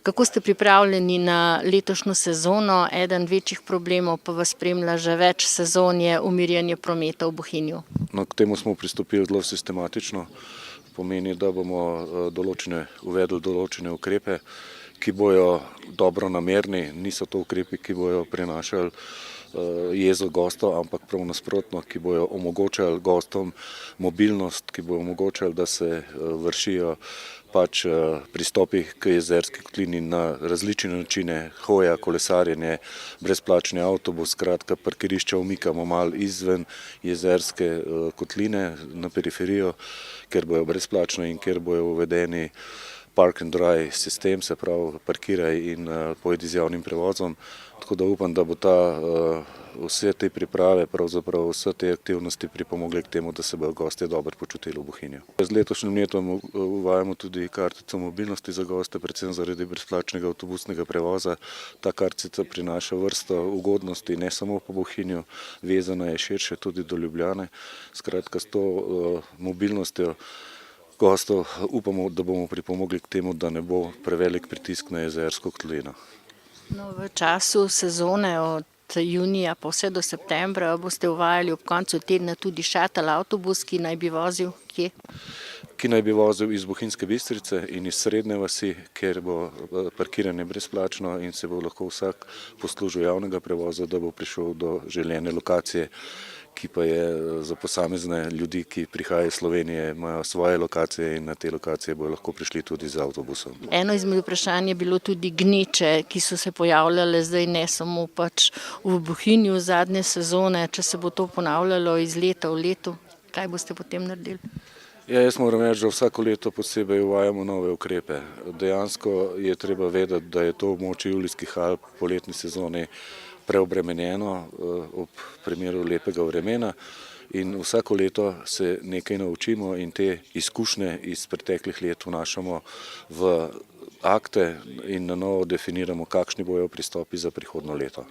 Kako ste pripravljeni na letošnjo sezono? Eden večjih problemov pa vas spremlja že več sezon je umirjanje prometa v Bohinju. No, k temu smo pristopili zelo sistematično. Pomeni, da bomo uvedli določene ukrepe, ki bojo dobronamerni. Niso to ukrepi, ki bojo prinašali jezo gostov, ampak prav nasprotno, ki bojo omogočali gostom mobilnost, ki bojo omogočali, da se vršijo pristopi k jezerski kotlini na različne načine, hoja, kolesarjenje, brezplačni avtobus, skratka parkirišča umikamo malo izven jezerske kotline na periferijo, ker bojo brezplačni in ker bojo uvedeni park and drive sistem, se pravi parkiraj in pojdi z javnim prevozom. Tako da upam, da bo vse te priprave, pravzaprav vse te aktivnosti pripomogli k temu, da se bodo gostje dobro počutili v Bohinju. Z letošnjim letom uvajamo tudi kartico mobilnosti za goste, predvsem zaradi brezplačnega avtobusnega prevoza. Ta kartica prinaša vrsto ugodnosti, ne samo po Bohinju, vezana je širše tudi do Ljubljane. Skratka, s to mobilnostjo gostov upamo, da bomo pripomogli k temu, da ne bo prevelik pritisk na jezersko kotlino. No, v času sezone od junija pa vse do septembra boste uvajali ob koncu tedna tudi šatel avtobus, ki naj bi vozil kje? Ki naj bi vozil iz Bohinjske Bistrice in iz Srednje vasi, kjer bo parkiranje brezplačno in se bo lahko vsak poslužil javnega prevoza, da bo prišel do želene lokacije, ki pa je za posamezne ljudi, ki prihajajo iz Slovenije, imajo svoje lokacije in na te lokacije bodo lahko prišli tudi z avtobusom. Eno izmed vprašanj je bilo tudi gneče, ki so se pojavljale zdaj ne samo v Bohinju zadnje sezone. Če se bo to ponavljalo iz leta v leto, kaj boste potem naredili? Ja, jaz moram reči, da vsako leto posebej uvajamo nove ukrepe. Dejansko je treba vedeti, da je to območje Julijskih Alp po letni sezoni preobremenjeno ob primeru lepega vremena in vsako leto se nekaj naučimo in te izkušnje iz preteklih let vnašamo v akte in na novo definiramo, kakšni bojo pristopi za prihodnje leto.